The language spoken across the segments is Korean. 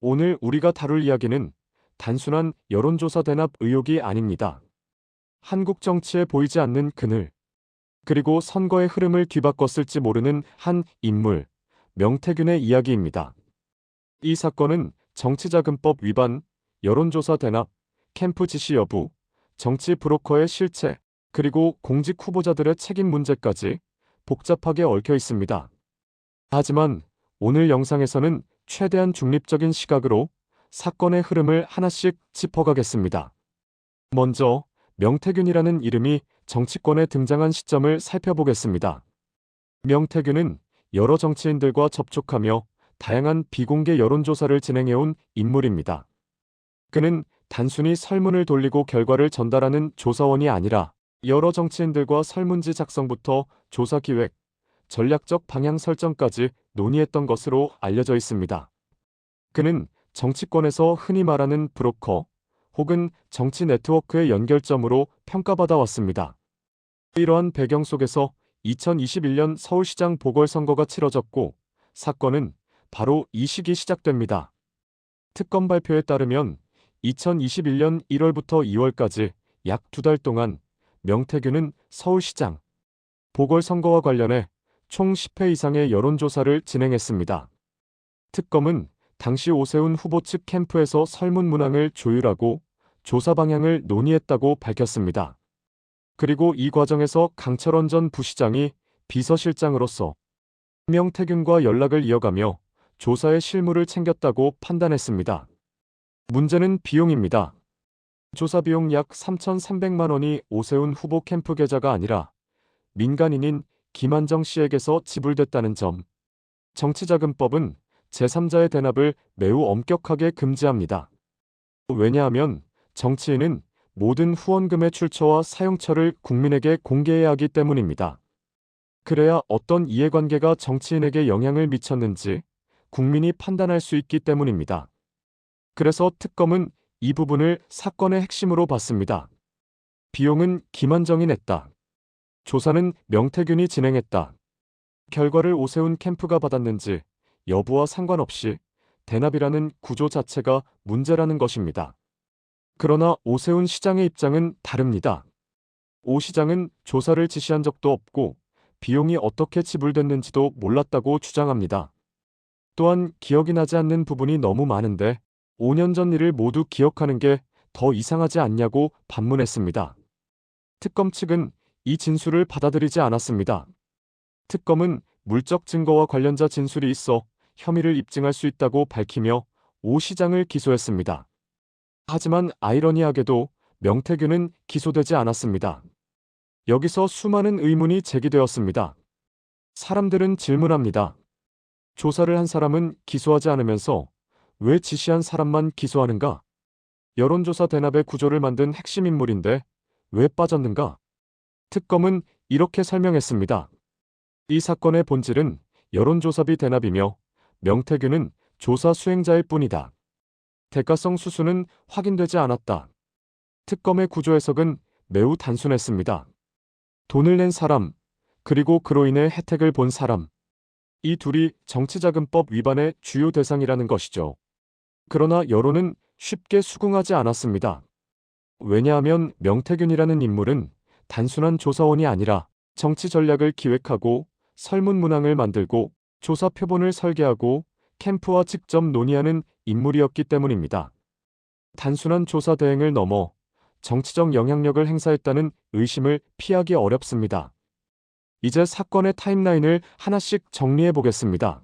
오늘 우리가 다룰 이야기는 단순한 여론조사 대납 의혹이 아닙니다. 한국 정치에 보이지 않는 그늘, 그리고 선거의 흐름을 뒤바꿨을지 모르는 한 인물, 명태균의 이야기입니다. 이 사건은 정치자금법 위반, 여론조사 대납, 캠프 지시 여부, 정치 브로커의 실체, 그리고 공직 후보자들의 책임 문제까지 복잡하게 얽혀 있습니다. 하지만 오늘 영상에서는 최대한 중립적인 시각으로 사건의 흐름을 하나씩 짚어가겠습니다. 먼저 명태균이라는 이름이 정치권에 등장한 시점을 살펴보겠습니다. 명태균은 여러 정치인들과 접촉하며 다양한 비공개 여론조사를 진행해온 인물입니다. 그는 단순히 설문을 돌리고 결과를 전달하는 조사원이 아니라 여러 정치인들과 설문지 작성부터 조사 기획, 전략적 방향 설정까지 논의했던 것으로 알려져 있습니다. 그는 정치권에서 흔히 말하는 브로커 혹은 정치 네트워크의 연결점으로 평가받아 왔습니다. 이러한 배경 속에서 2021년 서울시장 보궐선거가 치러졌고 사건은 바로 이 시기 시작됩니다. 특검 발표에 따르면 2021년 1월부터 2월까지 약 2달 동안 명태균은 서울시장 보궐선거와 관련해 총 10회 이상의 여론조사를 진행했습니다. 특검은 당시 오세훈 후보 측 캠프에서 설문 문항을 조율하고 조사 방향을 논의했다고 밝혔습니다. 그리고 이 과정에서 강철원 전 부시장이 비서실장으로서 명태균과 연락을 이어가며 조사의 실무를 챙겼다고 판단했습니다. 문제는 비용입니다. 조사 비용 약 3,300만 원이 오세훈 후보 캠프 계좌가 아니라 민간인인 김한정 씨에게서 지불됐다는 점. 정치자금법은 제3자의 대납을 매우 엄격하게 금지합니다. 왜냐하면 정치인은 모든 후원금의 출처와 사용처를 국민에게 공개해야 하기 때문입니다. 그래야 어떤 이해관계가 정치인에게 영향을 미쳤는지 국민이 판단할 수 있기 때문입니다. 그래서 특검은 이 부분을 사건의 핵심으로 봤습니다. 비용은 김한정이 냈다. 조사는 명태균이 진행했다. 결과를 오세훈 캠프가 받았는지 여부와 상관없이 대납이라는 구조 자체가 문제라는 것입니다. 그러나 오세훈 시장의 입장은 다릅니다. 오 시장은 조사를 지시한 적도 없고 비용이 어떻게 지불됐는지도 몰랐다고 주장합니다. 또한 기억이 나지 않는 부분이 너무 많은데 5년 전 일을 모두 기억하는 게 더 이상하지 않냐고 반문했습니다. 특검 측은 이 진술을 받아들이지 않았습니다. 특검은 물적 증거와 관련자 진술이 있어 혐의를 입증할 수 있다고 밝히며 오 시장을 기소했습니다. 하지만 아이러니하게도 명태균은 기소되지 않았습니다. 여기서 수많은 의문이 제기되었습니다. 사람들은 질문합니다. 조사를 한 사람은 기소하지 않으면서 왜 지시한 사람만 기소하는가? 여론조사 대납의 구조를 만든 핵심 인물인데 왜 빠졌는가? 특검은 이렇게 설명했습니다. 이 사건의 본질은 여론조사비 대납이며 명태균은 조사 수행자일 뿐이다. 대가성 수수는 확인되지 않았다. 특검의 구조 해석은 매우 단순했습니다. 돈을 낸 사람, 그리고 그로 인해 혜택을 본 사람. 이 둘이 정치자금법 위반의 주요 대상이라는 것이죠. 그러나 여론은 쉽게 수긍하지 않았습니다. 왜냐하면 명태균이라는 인물은 단순한 조사원이 아니라 정치 전략을 기획하고 설문 문항을 만들고 조사 표본을 설계하고 캠프와 직접 논의하는 인물이었기 때문입니다. 단순한 조사 대행을 넘어 정치적 영향력을 행사했다는 의심을 피하기 어렵습니다. 이제 사건의 타임라인을 하나씩 정리해 보겠습니다.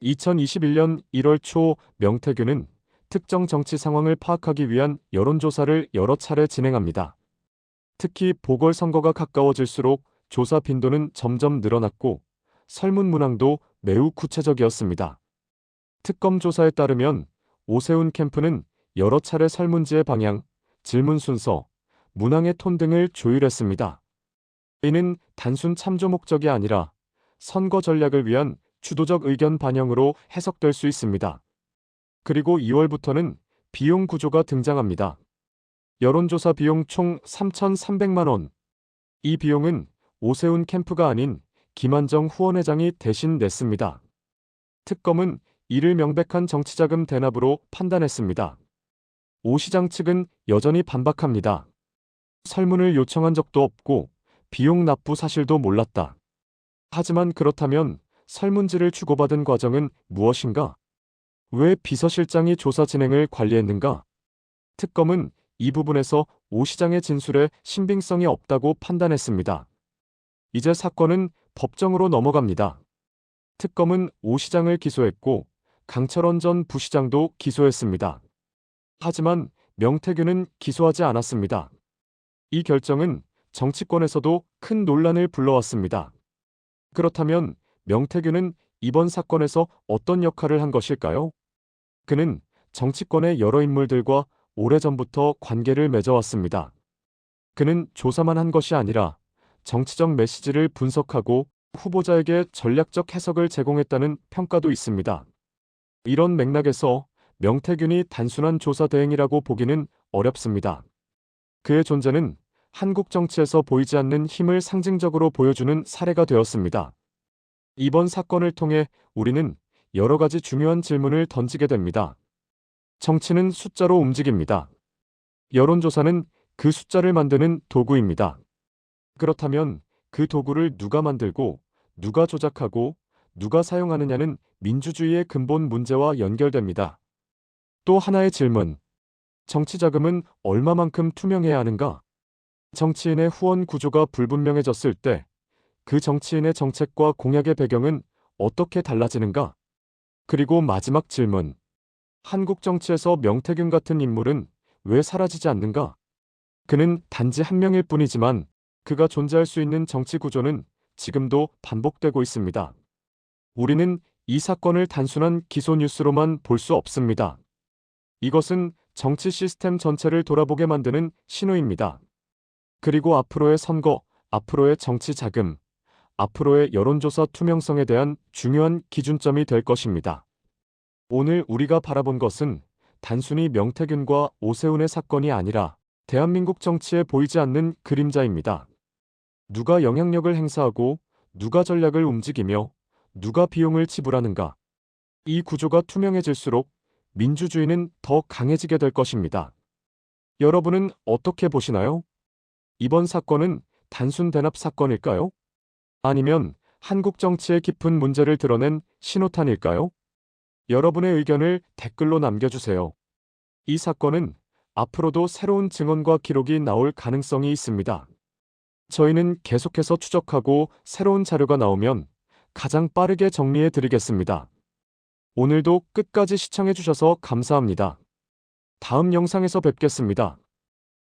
2021년 1월 초 명태균은 특정 정치 상황을 파악하기 위한 여론조사를 여러 차례 진행합니다. 특히 보궐선거가 가까워질수록 조사 빈도는 점점 늘어났고 설문 문항도 매우 구체적이었습니다. 특검 조사에 따르면 오세훈 캠프는 여러 차례 설문지의 방향, 질문 순서, 문항의 톤 등을 조율했습니다. 이는 단순 참조 목적이 아니라 선거 전략을 위한 주도적 의견 반영으로 해석될 수 있습니다. 그리고 2월부터는 비용 구조가 등장합니다. 여론조사 비용 총 3,300만 원. 이 비용은 오세훈 캠프가 아닌 김한정 후원회장이 대신 냈습니다. 특검은 이를 명백한 정치자금 대납으로 판단했습니다. 오 시장 측은 여전히 반박합니다. 설문을 요청한 적도 없고 비용 납부 사실도 몰랐다. 하지만 그렇다면 설문지를 주고받은 과정은 무엇인가? 왜 비서실장이 조사 진행을 관리했는가? 특검은 이 부분에서 오 시장의 진술에 신빙성이 없다고 판단했습니다. 이제 사건은 법정으로 넘어갑니다. 특검은 오 시장을 기소했고 강철원 전 부시장도 기소했습니다. 하지만 명태균은 기소하지 않았습니다. 이 결정은 정치권에서도 큰 논란을 불러왔습니다. 그렇다면 명태균은 이번 사건에서 어떤 역할을 한 것일까요? 그는 정치권의 여러 인물들과 오래전부터 관계를 맺어왔습니다. 그는 조사만 한 것이 아니라 정치적 메시지를 분석하고 후보자에게 전략적 해석을 제공했다는 평가도 있습니다. 이런 맥락에서 명태균이 단순한 조사 대행이라고 보기는 어렵습니다. 그의 존재는 한국 정치에서 보이지 않는 힘을 상징적으로 보여주는 사례가 되었습니다. 이번 사건을 통해 우리는 여러 가지 중요한 질문을 던지게 됩니다. 정치는 숫자로 움직입니다. 여론조사는 그 숫자를 만드는 도구입니다. 그렇다면 그 도구를 누가 만들고, 누가 조작하고, 누가 사용하느냐는 민주주의의 근본 문제와 연결됩니다. 또 하나의 질문. 정치자금은 얼마만큼 투명해야 하는가? 정치인의 후원 구조가 불분명해졌을 때 그 정치인의 정책과 공약의 배경은 어떻게 달라지는가? 그리고 마지막 질문. 한국 정치에서 명태균 같은 인물은 왜 사라지지 않는가? 그는 단지 한 명일 뿐이지만 그가 존재할 수 있는 정치 구조는 지금도 반복되고 있습니다. 우리는 이 사건을 단순한 기소 뉴스로만 볼 수 없습니다. 이것은 정치 시스템 전체를 돌아보게 만드는 신호입니다. 그리고 앞으로의 선거, 앞으로의 정치 자금, 앞으로의 여론조사 투명성에 대한 중요한 기준점이 될 것입니다. 오늘 우리가 바라본 것은 단순히 명태균과 오세훈의 사건이 아니라 대한민국 정치에 보이지 않는 그림자입니다. 누가 영향력을 행사하고 누가 전략을 움직이며 누가 비용을 지불하는가. 이 구조가 투명해질수록 민주주의는 더 강해지게 될 것입니다. 여러분은 어떻게 보시나요? 이번 사건은 단순 대납 사건일까요? 아니면 한국 정치의 깊은 문제를 드러낸 신호탄일까요? 여러분의 의견을 댓글로 남겨주세요. 이 사건은 앞으로도 새로운 증언과 기록이 나올 가능성이 있습니다. 저희는 계속해서 추적하고 새로운 자료가 나오면 가장 빠르게 정리해 드리겠습니다. 오늘도 끝까지 시청해 주셔서 감사합니다. 다음 영상에서 뵙겠습니다.